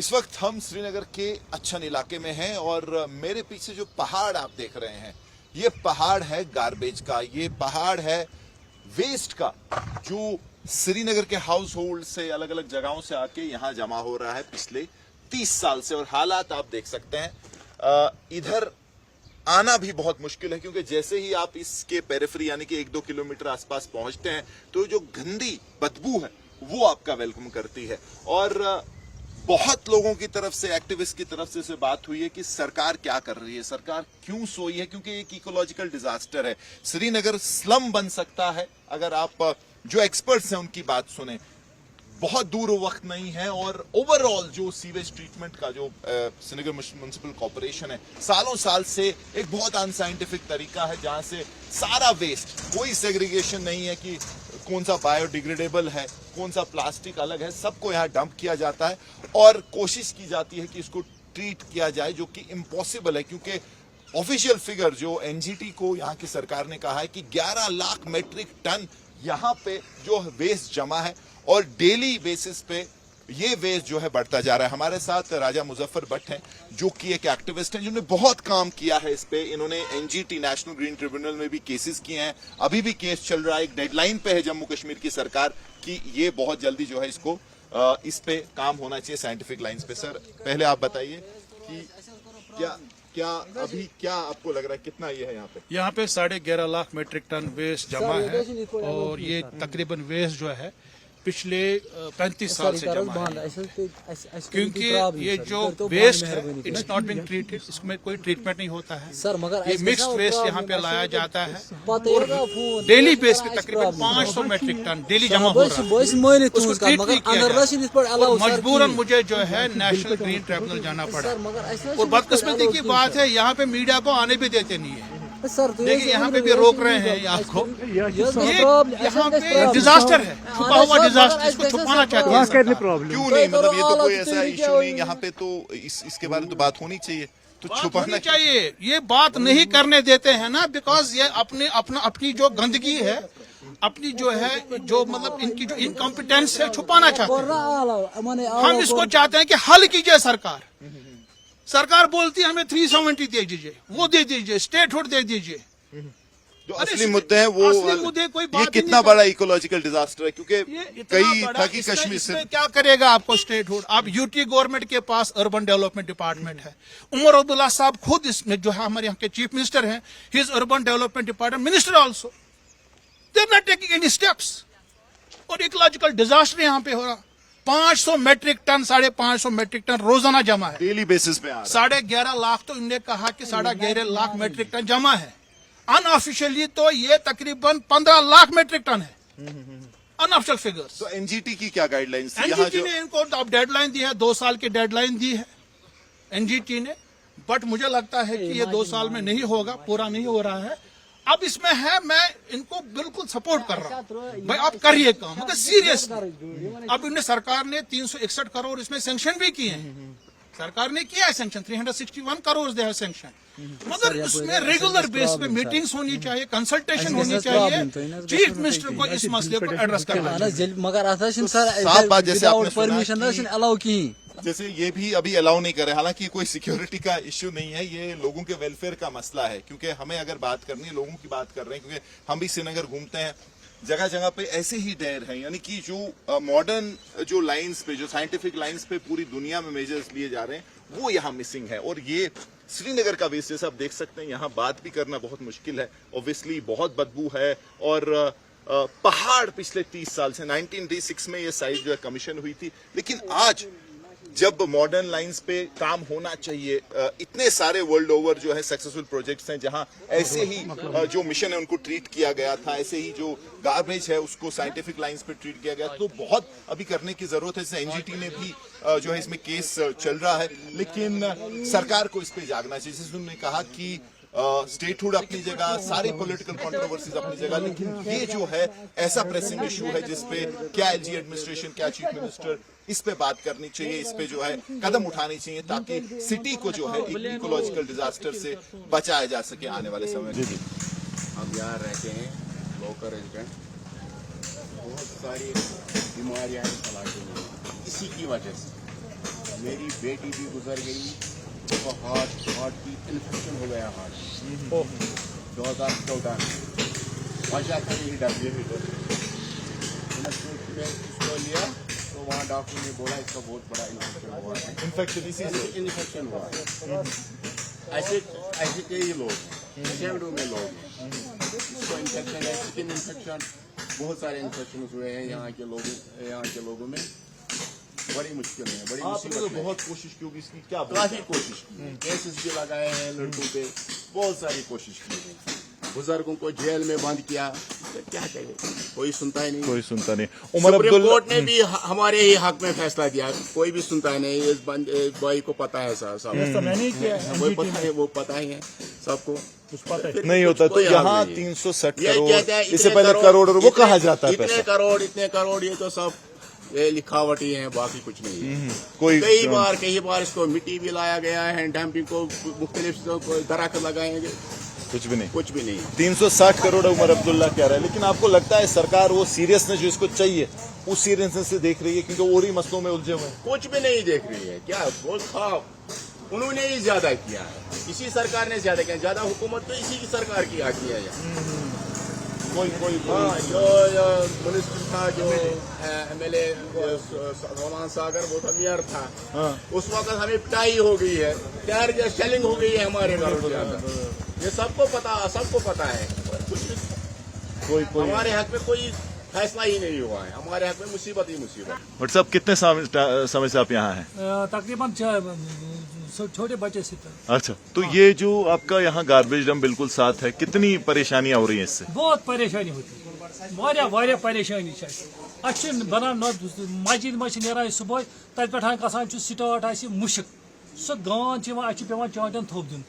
इस वक्त हम श्रीनगर के अच्छन इलाके में हैं और मेरे पीछे जो पहाड़ आप देख रहे हैं ये पहाड़ है गार्बेज का, ये पहाड़ है वेस्ट का जो श्रीनगर के हाउस होल्ड से अलग अलग जगहों से आके यहाँ जमा हो रहा है पिछले 30 साल से। और हालात आप देख सकते हैं, इधर आना भी बहुत मुश्किल है क्योंकि जैसे ही आप इसके पेरिफेरी यानी कि 1-2 किलोमीटर आसपास पहुंचते हैं तो जो गंदी बदबू है वो आपका वेलकम करती है। और बहुत लोगों की तरफ से, एक्टिविस्ट की तरफ से बात हुई है कि सरकार क्या कर रही है, सरकार क्यों सोई है, क्योंकि एक इकोलॉजिकल डिजास्टर है। श्रीनगर स्लम बन सकता है अगर आप जो एक्सपर्ट्स हैं उनकी बात सुने। बहुत दूर वक्त नहीं है और ओवरऑल जो सीवेज ट्रीटमेंट का जो श्रीनगर म्युनिसिपल कॉर्पोरेशन है सालों साल से एक बहुत अनसाइंटिफिक तरीका है जहां से सारा वेस्ट, कोई सेग्रीगेशन नहीं है कि कौन सा बायोडिग्रेडेबल है, कौन सा प्लास्टिक अलग है, सबको यहाँ डंप किया जाता है और कोशिश की जाती है कि इसको ट्रीट किया जाए, जो कि इम्पॉसिबल है क्योंकि ऑफिशियल फिगर जो एनजीटी को यहाँ की सरकार ने कहा है कि 11 लाख मेट्रिक टन यहाँ पे जो वेस्ट जमा है और डेली बेसिस पे ये वेस्ट जो है बढ़ता जा रहा है। हमारे साथ राजा मुजफ्फर भट्ट हैं जो कि एक एक्टिविस्ट हैं जिन्होंने बहुत काम किया है इस पे। इन्होंने एनजीटी नेशनल ग्रीन ट्रिब्यूनल में भी केसेस किए हैं, अभी भी केस चल रहा है। एक डेडलाइन पे है जम्मू कश्मीर की सरकार की ये बहुत जल्दी जो है इसको इस पे काम होना चाहिए साइंटिफिक लाइंस पे। सर पहले आप बताइए कि क्या अभी क्या आपको लग रहा है कितना ये है यहाँ पे? 11.5 लाख मेट्रिक टन वेस्ट जमा है और ये तकरीबन वेस्ट जो है पिछले 35 साल से जमा है क्योंकि ये जो वेस्ट है इट्स नॉट बीइंग ट्रीटेड, इसमें कोई ट्रीटमेंट नहीं होता है। सर मगर ये मिक्स्ड वेस्ट यहाँ पे लाया जाता है और डेली बेस पे तकरीबन 500 मेट्रिक टन डेली जमा हो रहा है। उसको ट्रीट नहीं किया जाता और मजबूरन मुझे जो है नेशनल ग्रीन ट्रिब्यूनल जाना पड़ा और बदकिस्मती की बात है यहाँ पे मीडिया को आने भी देते नहीं है। देखिए यहाँ पे भी रोक रहे हैं आपको, ये यहाँ पे डिजास्टर है, छुपा हुआ डिजास्टर, इसको छुपाना चाहते हैं। क्यों नहीं, मतलब ये तो कोई ऐसा इशू नहीं यहाँ पे, तो इसके बारे में तो बात होनी चाहिए, तो छुपाना चाहिए। ये बात नहीं करने देते हैं ना, बिकॉज ये अपनी जो गंदगी है, अपनी जो है जो मतलब इनकी जो इनकॉम्पिटेंस है छुपाना चाहते हैं। हम इसको चाहते हैं कि हल कीजिए सरकार बोलती है हमें 370 दे दीजिए, वो दे दीजिए, स्टेटहुड दे दीजिए। जो असली मुद्दे हैं वो कोई ये कितना बड़ा इकोलॉजिकल डिजास्टर है क्योंकि कई था कि कश्मीर से क्या करेगा आपको स्टेटहुड। आप यूटी गवर्नमेंट के पास अर्बन डेवलपमेंट डिपार्टमेंट है, उमर अब्दुल्ला साहब खुद इसमें जो है हमारे यहाँ के चीफ मिनिस्टर हैं, his urban development department minister also, they are not taking any steps और इकोलॉजिकल डिजास्टर यहाँ पे हो रहा। 500 मेट्रिक टन 550 मेट्रिक टन रोजाना जमा है डेली बेसिस पे। 11.5 लाख तो इन्होंने कहा कि 11.5 लाख मेट्रिक टन जमा है। अनऑफिशियली तो ये तकरीबन 15 लाख मेट्रिक टन है अनऑफिशियल फिगर्स। तो एनजीटी की क्या गाइडलाइंस? एनजीटी ने इनको अब डेडलाइन दी है, 2 साल की डेडलाइन दी है एनजीटी ने, बट मुझे लगता है कि ये 2 साल में नहीं होगा, पूरा नहीं हो रहा है। अब इसमें है, मैं इनको बिल्कुल सपोर्ट कर रहा हूँ भाई, आप करिए काम मतलब सीरियस। अब इन्हें सरकार ने 361 करोड़ इसमें सैंक्शन भी किए हैं, सरकार ने किया है सैंक्शन 361 करोड़ दे है सैंक्शन, मगर उसमें रेगुलर बेस पे मीटिंग्स होनी चाहिए, कंसल्टेशन होनी चाहिए, चीफ मिनिस्टर को इस मसले को एड्रेस करना चाहिए। मगर परमिशन अलाउ की जैसे ये भी अभी अलाउ नहीं करे, हालांकि कोई सिक्योरिटी का इश्यू नहीं है, ये लोगों के वेलफेयर का मसला है। क्योंकि हमें अगर बात करनी है, लोगों की बात कर रहे हैं, क्योंकि हम भी श्रीनगर घूमते हैं, जगह जगह पे ऐसे ही ढेर हैं, यानी कि जो मॉडर्न जो लाइंस पे, जो साइंटिफिक लाइंस पे पूरी दुनिया में मेजर्स लिए जा रहे हैं वो यहाँ मिसिंग है। और ये श्रीनगर का वेस्ट जैसा आप देख सकते हैं, यहाँ बात भी करना बहुत मुश्किल है। ऑब्वियसली बहुत बदबू है और पहाड़ पिछले 30 साल से 1986 में ये साइट जो है कमीशन हुई थी, लेकिन आज जब मॉडर्न लाइंस पे काम होना चाहिए, इतने सारे वर्ल्ड ओवर जो है सक्सेसफुल प्रोजेक्ट्स हैं जहां ऐसे ही जो मिशन है उनको ट्रीट किया गया था, ऐसे ही जो गार्बेज है उसको साइंटिफिक लाइंस पे ट्रीट किया गया, तो बहुत अभी करने की जरूरत है। जैसे एनजीटी ने भी जो है इसमें केस चल रहा है, लेकिन सरकार को इस पे जागना चाहिए। जैसे उन्होंने कहा कि स्टेटहुड अपनी जगह, सारे पॉलिटिकल कंट्रोवर्सीज अपनी जगह, लेकिन ये जो है ऐसा प्रेसिंग इशू है जिसपे क्या एलजी एडमिनिस्ट्रेशन, क्या चीफ मिनिस्टर, इस पे बात करनी चाहिए, इस पे जो है कदम उठानी चाहिए ताकि सिटी को जो है इकोलॉजिकल डिजास्टर से बचाया जा सके आने वाले समय में। हम यहाँ रहते हैं लोकल रेजिडेंट, बहुत सारी बीमारियां इस इलाके में इसी की वजह से मेरी बेटी भी गुजर गई, तो हार्ट की इन्फेक्शन हो गया हार्ट 2014 में। वजह था यही डब्ल्यू में इसको लिया तो वहाँ डॉक्टर ने बोला इसका बहुत बड़ा इन्फेक्शन हुआ है। इन्फेक्शन इसी से इन्फेक्शन हुआ है। ऐसे कई लोग हैं, शेवड़ों में लोग हैं, इसको इन्फेक्शन है, स्किन इन्फेक्शन, बहुत सारे इन्फेक्शन हुए हैं यहाँ के लोगों में। बड़ी मुश्किल है, बड़ी आपने मुसीबत तो है। बहुत कोशिश की होगी इसकी, क्या काफी कोशिश की, केसेस भी लगाए हैं लड़कों पे, बहुत सारी कोशिश की है। बुजुर्गों को जेल में बंद किया, तो क्या करे, कोई सुनता ही नहीं। कोई सुनता नहीं। उमर सुप्रीम अब्दुल्ला कोर्ट ने भी हमारे ही हक में फैसला दिया, कोई भी सुनता ही नहीं। इस भाई को पता है सब वो पता ही है सबको, नहीं होता तो कोई हाल यहाँ नहीं है। 360 ये करोड़, कहते हैं इससे इतने पहले करोड़, वो इतने- कहाँ जाता है इतने पैसा? करोड़, ये तो सब ये लिखावटी है, बाकी कुछ नहीं है। कोई कई बार इसको मिट्टी भी लाया गया है, डंपिंग को मुख्तलिफ दरख्त लगाएंगे, कुछ भी नहीं। 360 करोड़ उमर अब्दुल्ला कह रहा है, लेकिन आपको लगता है सरकार वो सीरियसनेस जो इसको चाहिए उस सीरियसनेस से देख रही है, क्योंकि और ही मसलों में उलझे हुए हैं? कुछ भी नहीं देख रही है। क्या बहुत खाब उन्होंने ही ज्यादा किया है, इसी सरकार ने ज्यादा किया, ज्यादा हुकूमत तो इसी की सरकार की आती है। कोई हाँ, जो मिनिस्टर था, जो MLA रोमान सागर, वो तो मेयर था, उस वक्त हमें पिटाई हो गई है, टायर शेलिंग हो गई है हमारे घरों के अंदर। ये सबको पता है। कोई हमारे हक में कोई फैसला ही नहीं हुआ है, हमारे हक में मुसीबत ही मुसीबत। बट साहब कितने समय से आप यहाँ हैं? तकरीबन छोटे बच्चे से। अच्छा, तो ये जो आपका यहाँ गार्बेज डंप बिल्कुल साथ है, कितनी परेशानियां हो रही हैं इससे? बहुत परेशानी होती है, वारिया परेशानी बनान मस्जिद मज नीरान सुबह तत पे गसान स्टार्ट मुश्क सह गान पे चाटन थोप दिन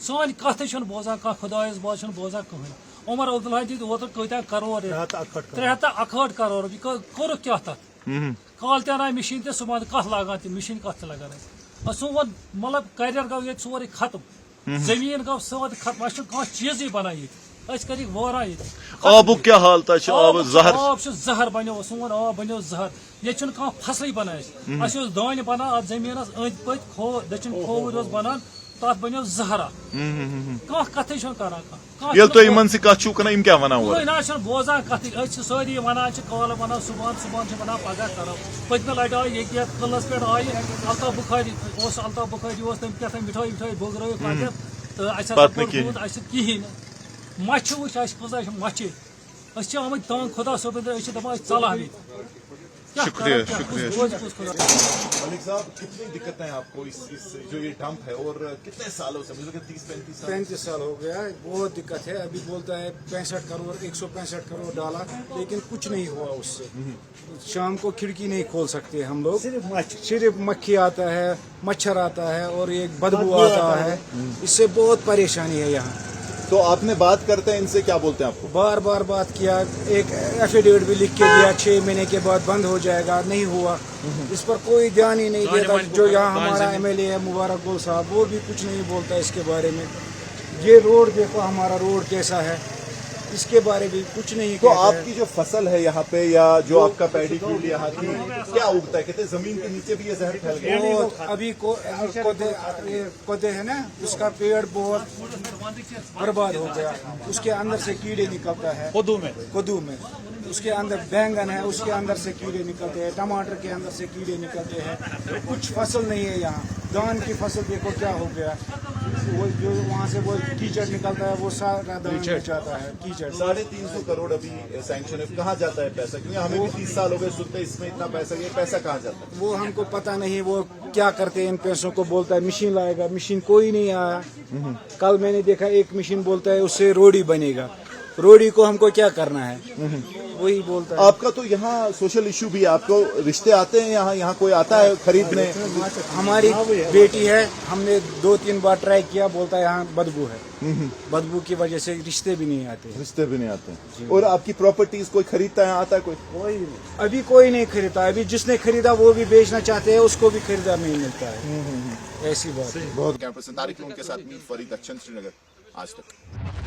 सान कथ बोजान कह खुदायस बात बोजान कहें। उमर अब्दुल्ला दित ओतर कत्या करोड़ 361 करोड़ कोर क्या तथ कल ते आना मशीन ते सुबह कथ लागान मशीन कथ लगान सोन मतलब करियर गो ये सोरे खत्म, जमीन गो सोद खत्म, कह चीज बना कर वारा आबुक क्या हाल था? आब जहर बनो, सोन आब बनो जहर, ये फसल बनान दान बनान अत जमीन अंद पत दचिन खोवर बनान तथ बनो जहरा कह कथ कर ये तो इमन से कथ कर क्या वना हुआ ना बोजान कथ सारी वनान कल वनान सुबह वनान पगह करो। पतम लट आई ये कलस पे आई अल्ताफ बुखारी तम क्या मिठाई बोगरो तो कहें मच वो मच आम तंग खुदा सोबन दपान चल शुक्रिया। मलिक साहब, कितनी दिक्कतें हैं आपको इस जो ये डंप है, और कितने सालों से? मुझे 30-35 साल हो गया है। बहुत दिक्कत है। अभी बोलता है 165 करोड़ डाला, लेकिन कुछ नहीं हुआ उससे। शाम को खिड़की नहीं खोल सकते हम लोग, सिर्फ मक्खी आता है, मच्छर आता है और एक बदबू आता है। इससे बहुत परेशानी है यहाँ। तो आपने बात करते हैं इनसे, क्या बोलते हैं आपको? बार बात किया, एक एफिडेविट भी लिख के दिया, 6 महीने के बाद बंद हो जाएगा, नहीं हुआ। इस पर कोई ध्यान ही नहीं देता। जो यहाँ हमारा MLA है मुबारक गोल साहब, वो भी कुछ नहीं बोलता इसके बारे में। ये रोड देखो, हमारा रोड कैसा है, इसके बारे में कुछ नहीं तो कहता है। आपकी जो फसल है यहाँ पे, या जो आपका पैडी फील्ड यहाँ की, क्या उगता है? कहते जमीन के नीचे भी ये जहर फैल गया। बहुत अभी कोदे है ना, उसका पेड़ बहुत बर्बाद हो गया। उसके अंदर से कीड़े निकलता है, कद्दू में उसके अंदर बैंगन है, उसके अंदर से कीड़े निकलते हैं, टमाटर के अंदर से कीड़े निकलते हैं। कुछ फसल नहीं है यहाँ। धान की फसल देखो क्या हो गया, वो जो वहाँ से वो कीचड़ निकलता है, वो सारा धान जाता है कीचड़। 350 करोड़ अभी सैंक्शन है, कहाँ जाता है पैसा? क्योंकि हमें भी 30 साल हो गए सुनते इसमें इतना पैसा, ये पैसा कहाँ जाता है? वो हमको पता नहीं वो क्या करते हैं इन पैसों को। बोलता है मशीन लाएगा, मशीन कोई नहीं आया। कल मैंने देखा एक मशीन बोलता है उससे रोडी बनेगा। रोडी को हमको क्या करना है, वही बोलता है। आपका तो यहाँ सोशल इशू भी है, आपको रिश्ते आते हैं यहाँ कोई आता है खरीदने? हमारी बेटी है, हमने 2-3 बार ट्राई किया, बोलता है यहाँ बदबू है। बदबू की वजह से रिश्ते भी नहीं आते। और आपकी प्रॉपर्टीज कोई खरीदता है, आता है कोई? अभी कोई नहीं खरीदा। अभी जिसने खरीदा वो भी बेचना चाहते हैं, उसको भी खरीदा नहीं मिलता है। ऐसी बात है। बहुत। कैंपस तारिक के साथ मीर फरीद, अच्छा श्रीनगर, आज तक।